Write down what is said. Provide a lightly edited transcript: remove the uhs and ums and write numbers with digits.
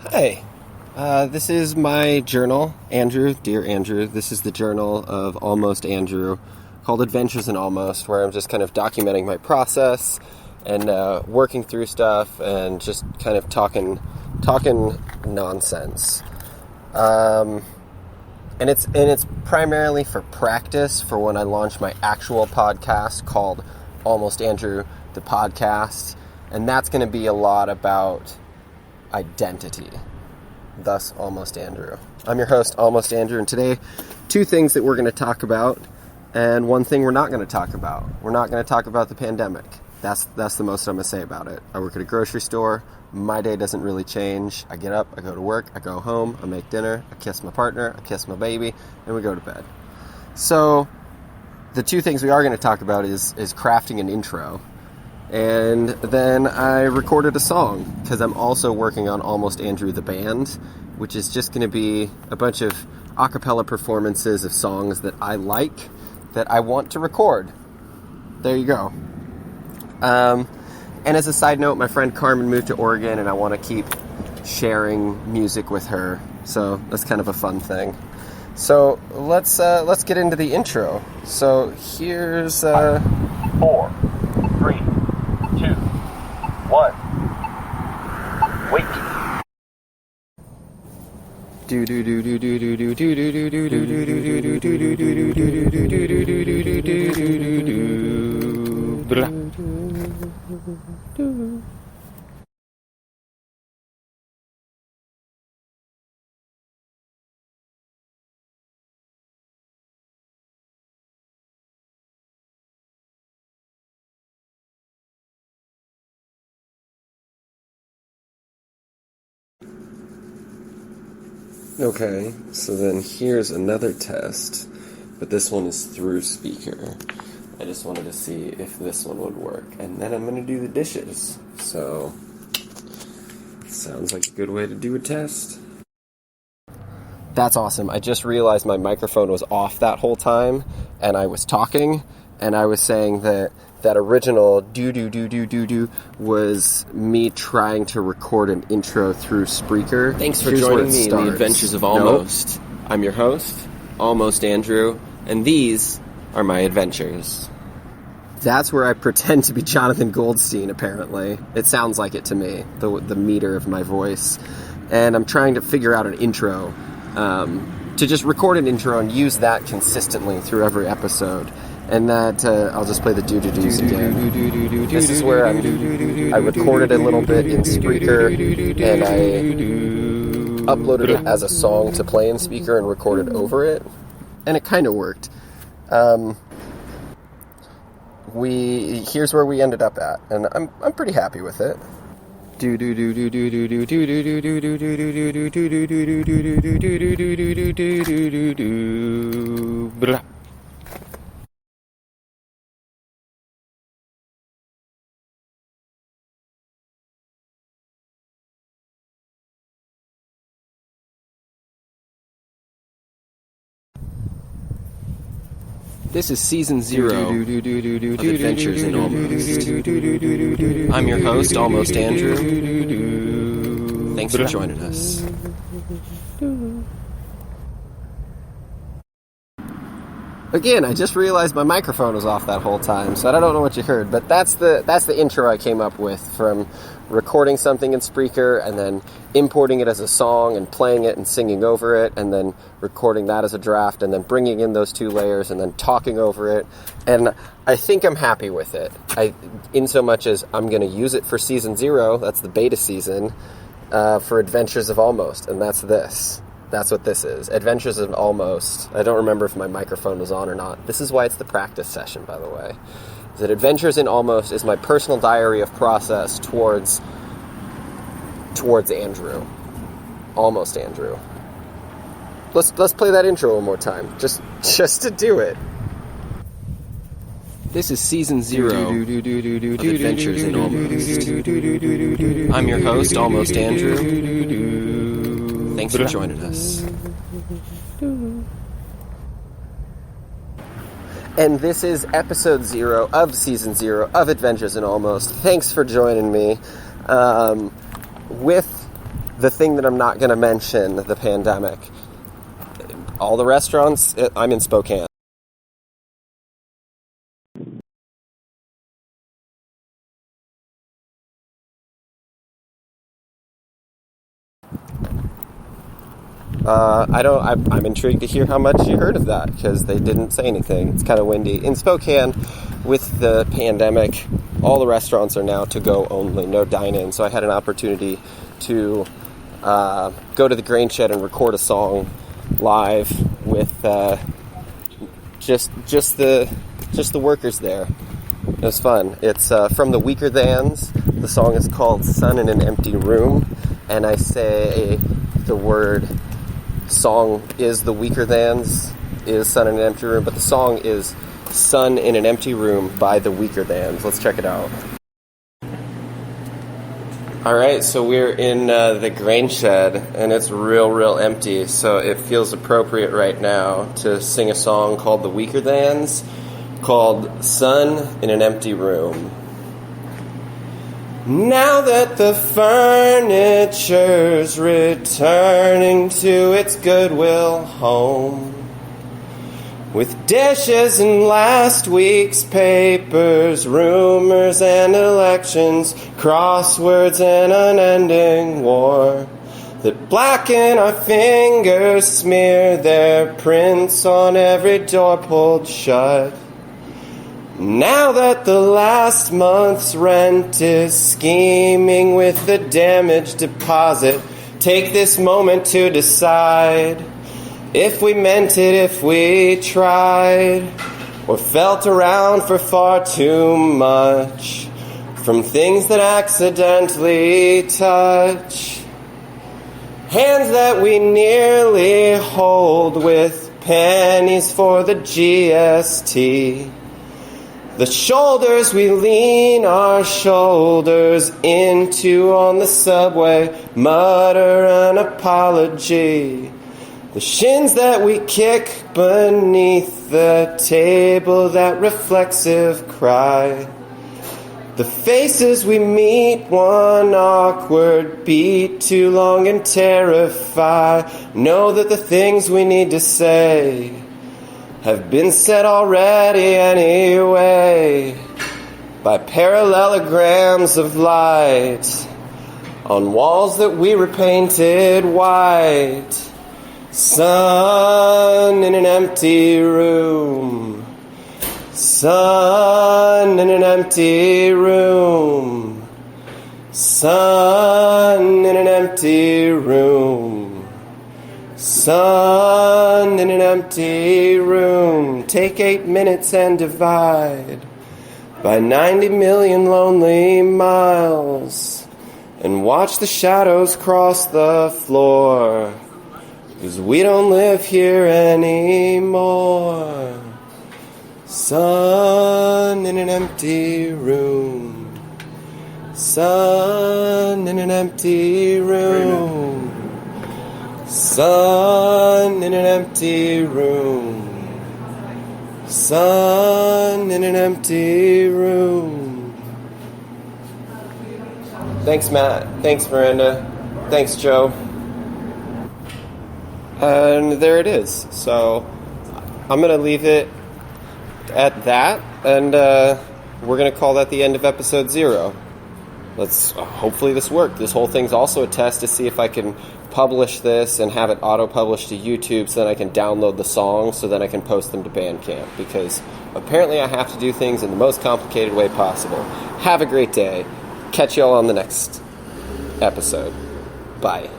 Hi, this is my journal, Andrew, Dear Andrew. This is the journal of Almost Andrew, called Adventures in Almost, where I'm just kind of documenting my process and working through stuff and just kind of talking nonsense. And it's primarily for practice for when I launch my actual podcast called Almost Andrew, the podcast, and that's going to be a lot about identity, thus Almost Andrew. I'm your host, Almost Andrew, and today, two things that we're going to talk about, and one thing we're not going to talk about. We're not going to talk about the pandemic. That's the most I'm going to say about it. I work at a grocery store. My day doesn't really change. I get up, I go to work, I go home, I make dinner, I kiss my partner, I kiss my baby, and we go to bed. So, the two things we are going to talk about is crafting an intro. And then I recorded a song, because I'm also working on Almost Andrew the Band, which is just going to be a bunch of a cappella performances of songs that I like, that I want to record. There you go. And as a side note, my friend Carmen moved to Oregon, and I want to keep sharing music with her, so that's kind of a fun thing. So let's get into the intro. So here's 4, 3, 2, 1. Wait. Do do do do do do do do do do do do do do do do do. Okay, so then here's another test, but this one is through Spreaker. I just wanted to see if this one would work, and then I'm going to do the dishes. So, sounds like a good way to do a test. That's awesome. I just realized my microphone was off that whole time, and I was talking, and I was saying that original do-do-do-do-do-do was me trying to record an intro through Spreaker. Thanks for joining me in the Adventures of Almost. Nope. I'm your host, Almost Andrew, and these are my adventures. That's where I pretend to be Jonathan Goldstein, apparently. It sounds like it to me, the meter of my voice. And I'm trying to figure out an intro, to just record an intro and use that consistently through every episode. And that, I'll just play the do-do-do's again. This is where I recorded a little bit in Spreaker, and I uploaded it as a song to play in Spreaker and recorded over it. And it kind of worked. Here's where we ended up at, and I'm pretty happy with it. This is Season 0 of Adventures in Almost. I'm your host, Almost Andrew. Thanks for joining us. Again, I just realized my microphone was off that whole time, so I don't know what you heard, but that's the intro I came up with from recording something in Spreaker and then importing it as a song and playing it and singing over it and then recording that as a draft and then bringing in those two layers and then talking over it. And I think I'm happy with it. In so much as I'm going to use it for Season 0, that's the beta season, for Adventures of Almost, and that's this. That's what this is. Adventures of Almost. I don't remember if my microphone was on or not. This is why it's the practice session, by the way. That Adventures in Almost is my personal diary of process towards Andrew. Almost Andrew. Let's play that intro one more time. Just to do it. This is Season 0 of Adventures in Almost. I'm your host, Almost Andrew. Thanks for joining us. And this is episode 0 of season 0 of Adventures in Almost. Thanks for joining me with the thing that I'm not going to mention, the pandemic, all the restaurants, I'm in Spokane. I'm intrigued to hear how much you heard of that, because they didn't say anything. It's kind of windy. In Spokane, with the pandemic, all the restaurants are now to-go only, no dine-in. So I had an opportunity to go to the Grain Shed and record a song live with just the workers there. It was fun. It's from the Weaker Thans. The song is called "Sun in an Empty Room," and I say the word song is the Weaker Thans, is "Sun in an Empty Room," but the song is "Sun in an Empty Room" by the Weaker Thans. Let's check it out. Alright, so we're in the Grain Shed, and it's real empty, so it feels appropriate right now to sing a song called The Weaker Thans, called "Sun in an Empty Room." Now that the furniture's returning to its Goodwill home, with dishes and last week's papers, rumors and elections, crosswords and unending war that blacken our fingers, smear their prints on every door pulled shut. Now that the last month's rent is scheming with the damaged deposit, take this moment to decide if we meant it, if we tried, or felt around for far too much from things that accidentally touch. Hands that we nearly hold with pennies for the GST. The shoulders we lean our shoulders into on the subway, mutter an apology. The shins that we kick beneath the table, that reflexive cry. The faces we meet, one awkward beat, too long and terrify. Know that the things we need to say have been said already anyway, by parallelograms of light on walls that we repainted white. Sun in an empty room. Sun in an empty room. Sun in an empty room. Sun in an empty room. Take 8 minutes and divide by 90 million lonely miles, and watch the shadows cross the floor, 'cause we don't live here anymore. Sun in an empty room. Sun in an empty room. Sun in an empty room. Sun in an empty room. Thanks, Matt. Thanks, Miranda. Thanks, Joe. And there it is. So I'm going to leave it at that, and we're going to call that the end of episode 0. Hopefully this worked. This whole thing's also a test to see if I can publish this and have it auto-published to YouTube, so then I can download the songs, so then I can post them to Bandcamp, because apparently I have to do things in the most complicated way possible. Have a great day. Catch y'all on the next episode. Bye.